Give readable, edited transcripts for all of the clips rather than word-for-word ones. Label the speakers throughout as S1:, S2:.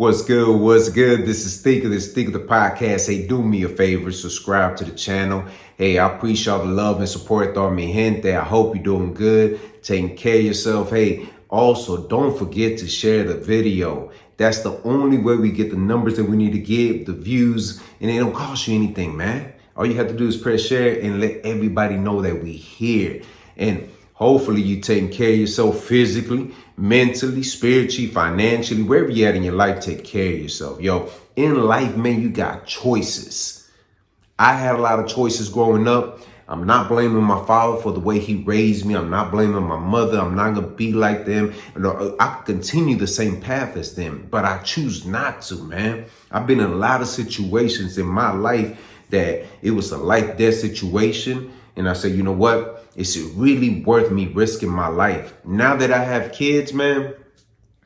S1: What's good? What's good? This is Thinker, the podcast. Hey, do me a favor, subscribe to the channel. Hey, I appreciate all the love and support, toda mi gente. I hope you're doing good, taking care of yourself. Hey, also, don't forget to share the video. That's the only way we get the numbers that we need to get, the views, and it don't cost you anything, man. All you have to do is press share and let everybody know that we here. And hopefully you taking care of yourself physically, mentally, spiritually, financially, wherever you're at in your life, take care of yourself. Yo, in life, man, you got choices. I had a lot of choices growing up. I'm not blaming my father for the way he raised me. I'm not blaming my mother. I'm not going to be like them. I could continue the same path as them, but I choose not to, man. I've been in a lot of situations in my life that it was a life-death situation. And I said, you know what? Is it really worth me risking my life? Now that I have kids, man,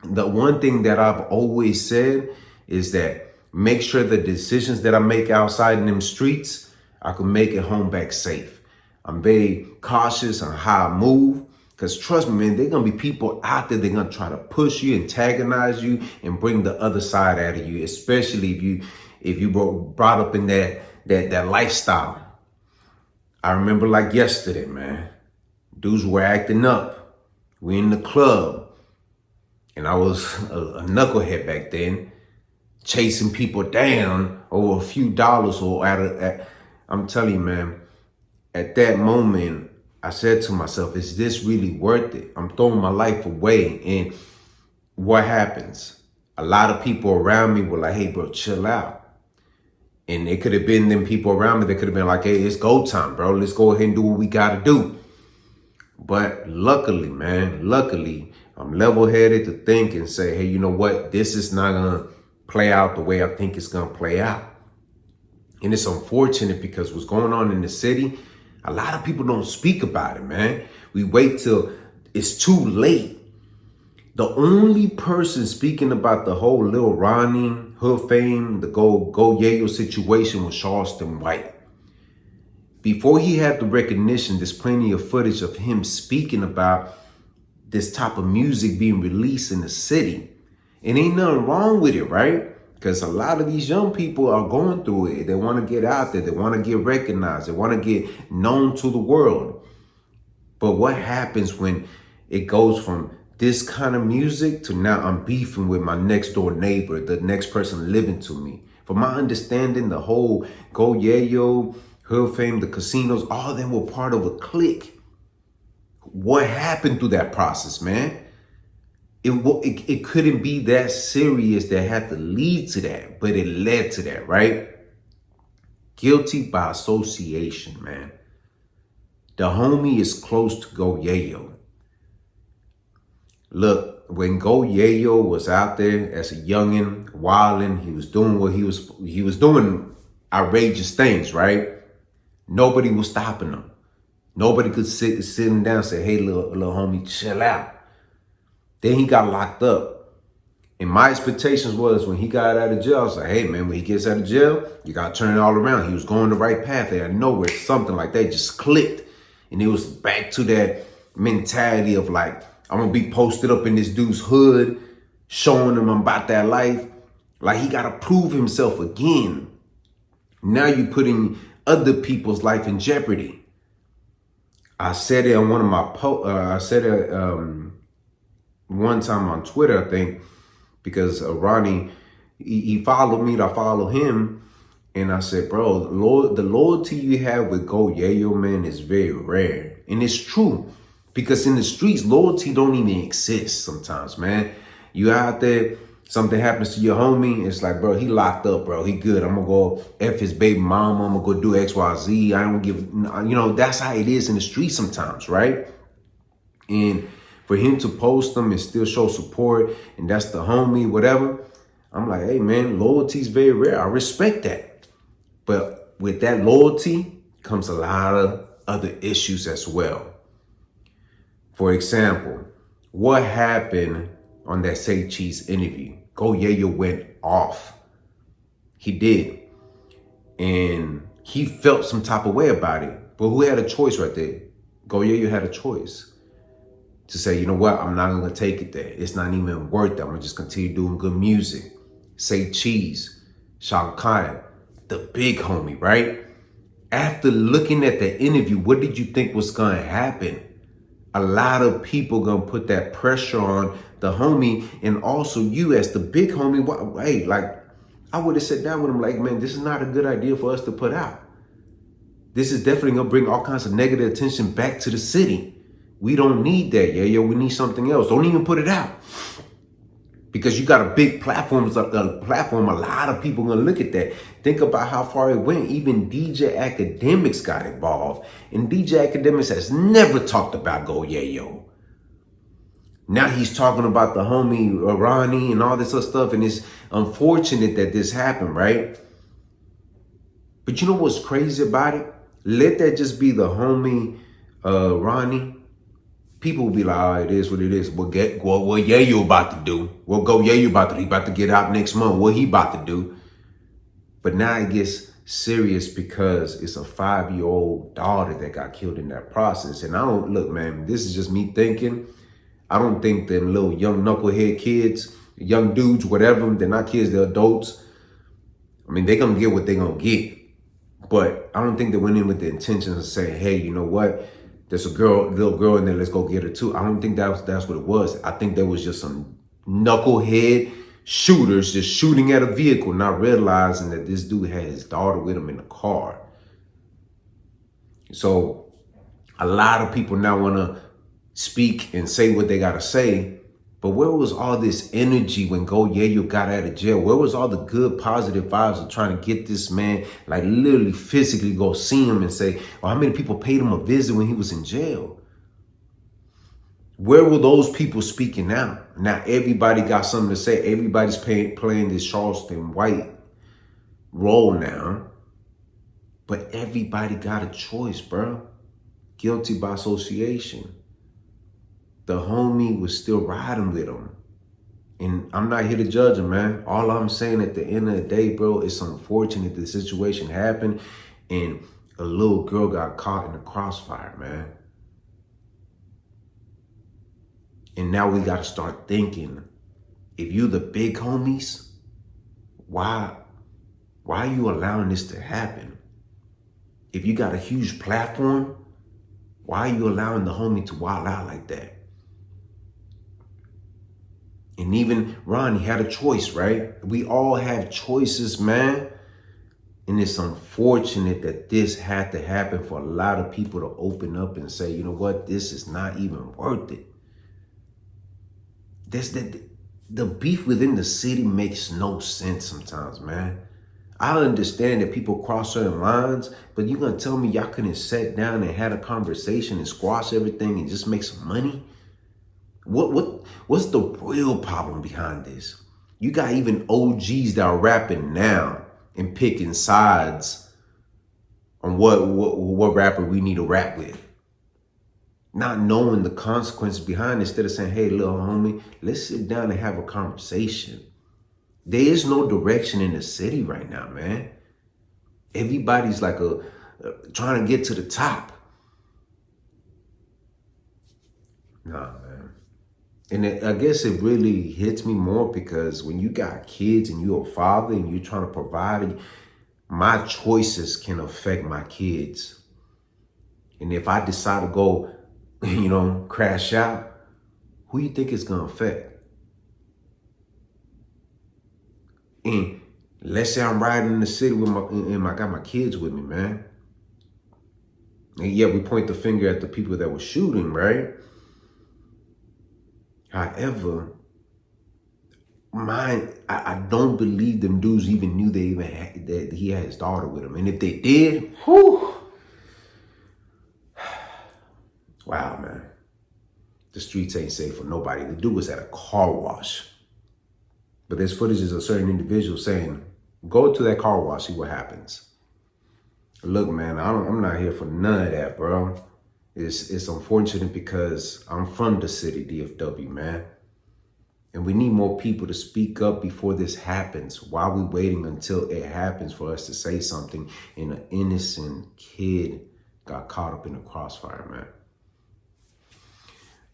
S1: the one thing that I've always said is that make sure the decisions that I make outside in them streets, I can make it home back safe. I'm very cautious on how I move because trust me, man, there are going to be people out there, they're going to try to push you, antagonize you, and bring the other side out of you, especially if you brought up in that lifestyle. I remember like yesterday, man, dudes were acting up. We in the club and I was a knucklehead back then, chasing people down over a few dollars or I'm telling you, man, at that moment, I said to myself, is this really worth it? I'm throwing my life away. And what happens? A lot of people around me were like, hey, bro, chill out. And it could have been them people around me that could have been like, hey, it's go time, bro. Let's go ahead and do what we got to do. But luckily, man, I'm level-headed to think and say, hey, you know what? This is not going to play out the way I think it's going to play out. And it's unfortunate because what's going on in the city, a lot of people don't speak about it, man. We wait till it's too late. The only person speaking about the whole Lil Ronnie, Hood Fame, the Go Yayo situation was Charleston White. Before he had the recognition, there's plenty of footage of him speaking about this type of music being released in the city. And ain't nothing wrong with it, right? Because a lot of these young people are going through it. They want to get out there. They want to get recognized. They want to get known to the world. But what happens when it goes from this kind of music to now I'm beefing with my next door neighbor, the next person living to me? From my understanding, the whole Go Yayo, Hood Fame, the casinos, all of them were part of a clique. What happened through that process, man? It couldn't be that serious that had to lead to that, but it led to that, right? Guilty by association, man. The homie is close to Go Yayo. Look, when Go Yayo was out there as a youngin', wildin', he was doing what he was doing outrageous things, right? Nobody was stopping him. Nobody could sit him down and say, hey, little homie, chill out. Then he got locked up. And my expectations was when he got out of jail, I was like, hey, man, when he gets out of jail, you got to turn it all around. He was going the right path. Out of nowhere, something like that just clicked. And it was back to that mentality of like, I'm going to be posted up in this dude's hood, showing him I'm about that life. Like he got to prove himself again. Now you're putting other people's life in jeopardy. I said it on one of my I said it one time on Twitter, I think, because Ronnie, he followed me, I follow him. And I said, bro, the loyalty you have with Go Yayo, man, is very rare. And it's true. Because in the streets, loyalty don't even exist sometimes, man. You out there, something happens to your homie, it's like, bro, he locked up, bro. He good. I'm going to go F his baby mama. I'm going to go do X, Y, Z. I don't give, that's how it is in the streets sometimes, right? And for him to post them and still show support, and that's the homie, whatever, I'm like, hey, man, loyalty is very rare. I respect that. But with that loyalty comes a lot of other issues as well. For example, what happened on that Say Cheese interview? Go Yayo went off. He did. And he felt some type of way about it. But who had a choice right there? Go Yayo had a choice to say, you know what? I'm not going to take it there. It's not even worth it. I'm going to just continue doing good music. Say Cheese, Shaka Khan, the big homie, right? After looking at the interview, what did you think was gonna happen? A lot of people gonna put that pressure on the homie, and also you as the big homie. Hey, like, I would have sat down with him like, man, this is not a good idea for us to put out. This is definitely gonna bring all kinds of negative attention back to the city. We don't need that, yeah. We need something else. Don't even put it out. Because you got a big platform, a lot of people gonna look at that. Think about how far it went. Even DJ Academics got involved. And DJ Academics has never talked about Go Yayo. Now he's talking about the homie Ronnie and all this other stuff. And it's unfortunate that this happened, right? But you know what's crazy about it? Let that just be the homie Ronnie. People will be like, oh, it is what it is. What Yayo about to do? What Go Yayo about to do? He about to get out next month. What he about to do? But now it gets serious because it's a 5-year-old daughter that got killed in that process. And I don't, look, man, this is just me thinking. I don't think them little young knucklehead kids, young dudes, whatever, they're not kids, they're adults. I mean, they're going to get what they're going to get. But I don't think they went in with the intentions of saying, hey, you know what? There's a little girl in there, let's go get her too. I don't think that's what it was. I think there was just some knucklehead shooters just shooting at a vehicle, not realizing that this dude had his daughter with him in the car. So a lot of people now want to speak and say what they got to say. But where was all this energy when Go Yayo got out of jail? Where was all the good, positive vibes of trying to get this man, like literally physically go see him and say, oh, how many people paid him a visit when he was in jail? Where were those people speaking out? Now everybody got something to say. Everybody's playing this Charleston White role now. But everybody got a choice, bro. Guilty by association. The homie was still riding with him. And I'm not here to judge him, man. All I'm saying at the end of the day, bro, it's unfortunate the situation happened and a little girl got caught in the crossfire, man. And now we got to start thinking, if you the big homies, why are you allowing this to happen? If you got a huge platform, why are you allowing the homie to wild out like that? And even Ronnie had a choice, right? We all have choices, man. And it's unfortunate that this had to happen for a lot of people to open up and say, you know what, this is not even worth it. The beef within the city makes no sense sometimes, man. I understand that people cross certain lines, but you're going to tell me y'all couldn't sit down and had a conversation and squash everything and just make some money? What's the real problem behind this? You got even OGs that are rapping now and picking sides on what rapper we need to rap with. Not knowing the consequences behind it, instead of saying, hey, little homie, let's sit down and have a conversation. There is no direction in the city right now, man. Everybody's like trying to get to the top. Nah, man. And I guess it really hits me more because when you got kids and you're a father and you're trying to provide, my choices can affect my kids. And if I decide to go, crash out, who you think it's going to affect? And let's say I'm riding in the city with I got my kids with me, man. And yeah, we point the finger at the people that were shooting, right? However, I don't believe them dudes even knew that he had his daughter with him. And if they did, whew, wow, man. The streets ain't safe for nobody. The dude was at a car wash. But there's footages of certain individuals saying, go to that car wash, see what happens. Look, man, I'm not here for none of that, bro. It's unfortunate because I'm from the city, DFW, man. And we need more people to speak up before this happens. Why are we waiting until it happens for us to say something? And an innocent kid got caught up in the crossfire, man.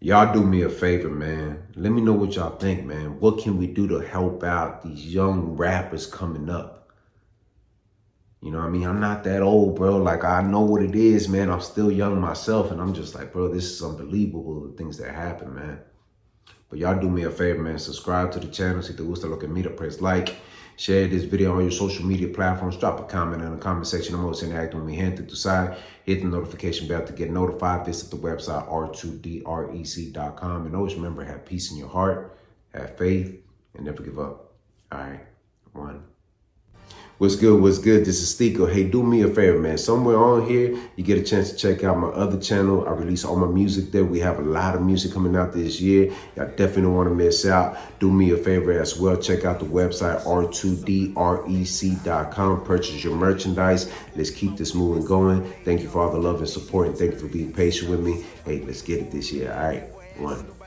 S1: Y'all do me a favor, man. Let me know what y'all think, man. What can we do to help out these young rappers coming up? You know what I mean? I'm not that old, bro. Like, I know what it is, man. I'm still young myself, and I'm just like, bro, this is unbelievable, the things that happen, man. But y'all do me a favor, man. Subscribe to the channel. Si te gusta lo que mira, press like. Share this video on your social media platforms. Drop a comment in the comment section. I'm always interacting with mi gente. To side, hit the notification bell to get notified. Visit the website r2drec.com. And always remember, have peace in your heart, have faith, and never give up. All right, one. What's good? What's good? This is Stico. Hey, do me a favor, man. Somewhere on here, you get a chance to check out my other channel. I release all my music there. We have a lot of music coming out this year. Y'all definitely don't want to miss out. Do me a favor as well. Check out the website, r2drec.com. Purchase your merchandise. Let's keep this moving going. Thank you for all the love and support, and thank you for being patient with me. Hey, let's get it this year. All right, one.